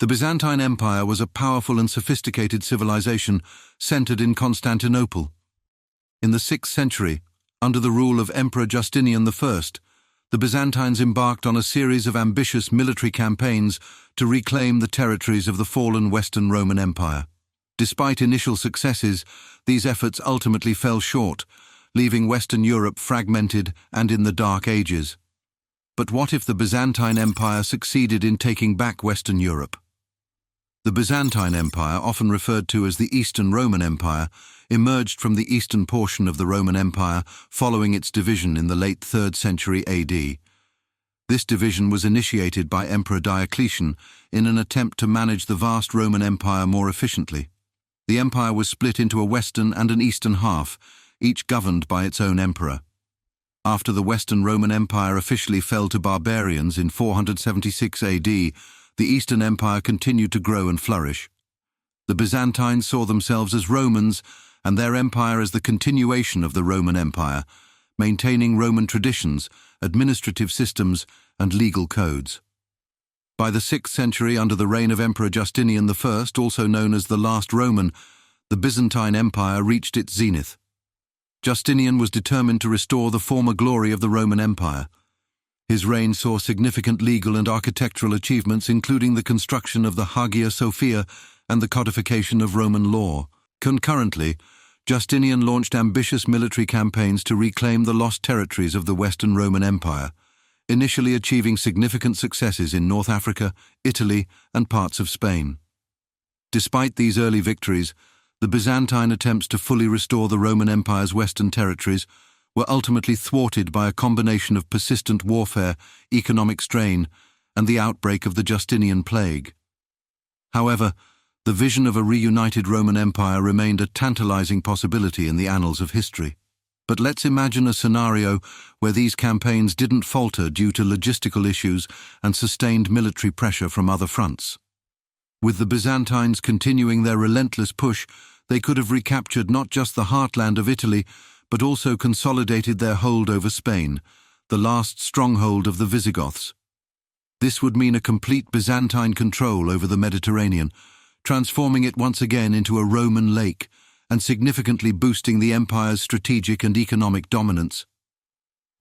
The Byzantine Empire was a powerful and sophisticated civilization centered in Constantinople. In the 6th century, under the rule of Emperor Justinian I, the Byzantines embarked on a series of ambitious military campaigns to reclaim the territories of the fallen Western Roman Empire. Despite initial successes, these efforts ultimately fell short, leaving Western Europe fragmented and in the Dark Ages. But what if the Byzantine Empire succeeded in taking back Western Europe? The Byzantine Empire, often referred to as the Eastern Roman Empire, emerged from the eastern portion of the Roman Empire following its division in the late 3rd century AD. This division was initiated by Emperor Diocletian in an attempt to manage the vast Roman Empire more efficiently. The empire was split into a western and an eastern half, each governed by its own emperor. After the Western Roman Empire officially fell to barbarians in 476 AD, the Eastern Empire continued to grow and flourish. The Byzantines saw themselves as Romans and their empire as the continuation of the Roman Empire, maintaining Roman traditions, administrative systems, and legal codes. By the 6th century, under the reign of Emperor Justinian I, also known as the Last Roman, the Byzantine Empire reached its zenith. Justinian was determined to restore the former glory of the Roman Empire. His reign saw significant legal and architectural achievements, including the construction of the Hagia Sophia and the codification of Roman law. Concurrently, Justinian launched ambitious military campaigns to reclaim the lost territories of the Western Roman Empire, initially achieving significant successes in North Africa, Italy, and parts of Spain. Despite these early victories, the Byzantine attempts to fully restore the Roman Empire's western territories were ultimately thwarted by a combination of persistent warfare, economic strain, and the outbreak of the Justinian plague. However, the vision of a reunited Roman Empire remained a tantalizing possibility in the annals of history. But let's imagine a scenario where these campaigns didn't falter due to logistical issues and sustained military pressure from other fronts. With the Byzantines continuing their relentless push, they could have recaptured not just the heartland of Italy, but also consolidated their hold over Spain, the last stronghold of the Visigoths. This would mean a complete Byzantine control over the Mediterranean, transforming it once again into a Roman lake and significantly boosting the empire's strategic and economic dominance.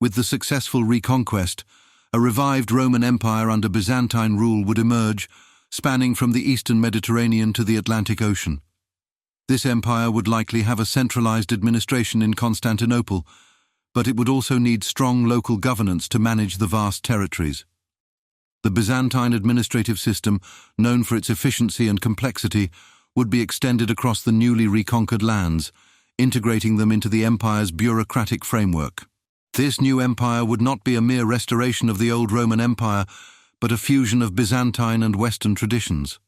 With the successful reconquest, a revived Roman Empire under Byzantine rule would emerge, spanning from the eastern Mediterranean to the Atlantic Ocean. This empire would likely have a centralized administration in Constantinople, but it would also need strong local governance to manage the vast territories. The Byzantine administrative system, known for its efficiency and complexity, would be extended across the newly reconquered lands, integrating them into the empire's bureaucratic framework. This new empire would not be a mere restoration of the old Roman Empire, but a fusion of Byzantine and Western traditions.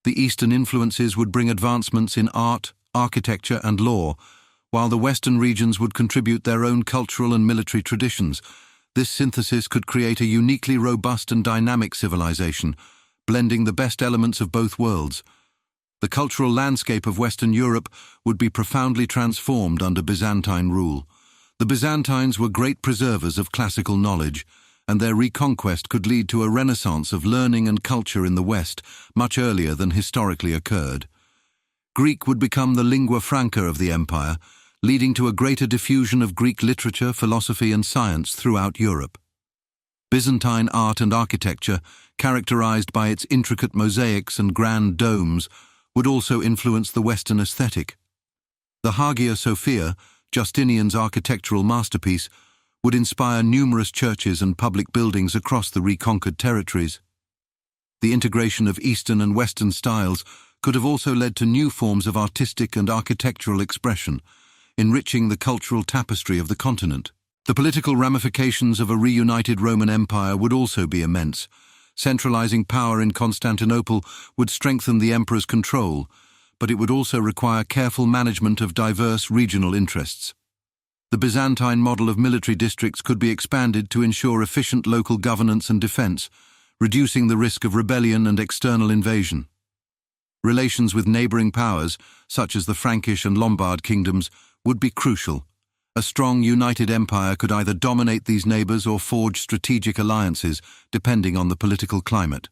The Eastern influences would bring advancements in art, architecture, and law, while the Western regions would contribute their own cultural and military traditions. This synthesis could create a uniquely robust and dynamic civilization, blending the best elements of both worlds. The cultural landscape of Western Europe would be profoundly transformed under Byzantine rule. The Byzantines were great preservers of classical knowledge, and their reconquest could lead to a renaissance of learning and culture in the West much earlier than historically occurred. Greek would become the lingua franca of the empire, leading to a greater diffusion of Greek literature, philosophy, and science throughout Europe. Byzantine art and architecture, characterized by its intricate mosaics and grand domes, would also influence the Western aesthetic. The Hagia Sophia, Justinian's architectural masterpiece, would inspire numerous churches and public buildings across the reconquered territories. The integration of Eastern and Western styles could have also led to new forms of artistic and architectural expression, enriching the cultural tapestry of the continent. The political ramifications of a reunited Roman Empire would also be immense. Centralizing power in Constantinople would strengthen the emperor's control, but it would also require careful management of diverse regional interests. The Byzantine model of military districts could be expanded to ensure efficient local governance and defense, reducing the risk of rebellion and external invasion. Relations with neighboring powers, such as the Frankish and Lombard kingdoms, would be crucial. A strong, united empire could either dominate these neighbors or forge strategic alliances, depending on the political climate.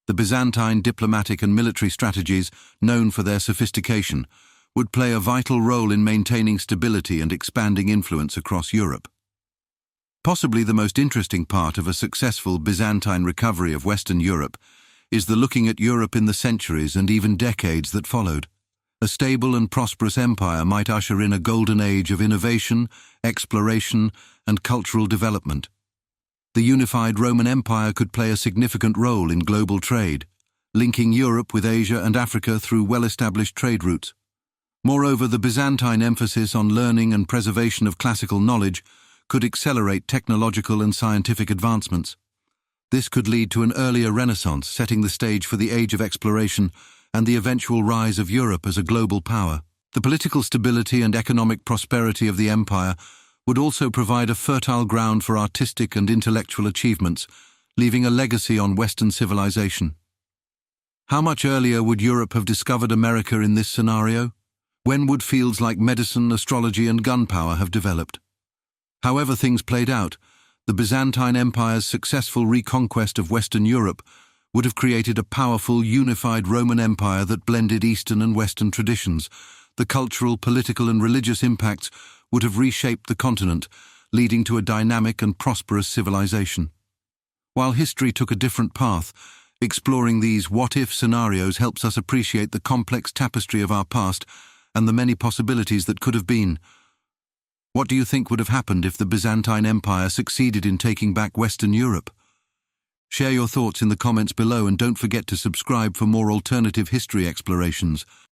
The Byzantine diplomatic and military strategies, known for their sophistication, would play a vital role in maintaining stability and expanding influence across Europe. Possibly the most interesting part of a successful Byzantine recovery of Western Europe is the looking at Europe in the centuries and even decades that followed. A stable and prosperous empire might usher in a golden age of innovation, exploration, and cultural development. The unified Roman Empire could play a significant role in global trade, linking Europe with Asia and Africa through well-established trade routes. Moreover, the Byzantine emphasis on learning and preservation of classical knowledge could accelerate technological and scientific advancements. This could lead to an earlier Renaissance, setting the stage for the age of exploration and the eventual rise of Europe as a global power. The political stability and economic prosperity of the empire would also provide a fertile ground for artistic and intellectual achievements, leaving a legacy on Western civilization. How much earlier would Europe have discovered America in this scenario? When would fields like medicine, astrology, and gunpowder have developed? However things played out, the Byzantine Empire's successful reconquest of Western Europe would have created a powerful, unified Roman Empire that blended Eastern and Western traditions. The cultural, political, and religious impacts would have reshaped the continent, leading to a dynamic and prosperous civilization. While history took a different path, exploring these what-if scenarios helps us appreciate the complex tapestry of our past and the many possibilities that could have been. What do you think would have happened if the Byzantine Empire succeeded in taking back Western Europe? Share your thoughts in the comments below and don't forget to subscribe for more alternative history explorations.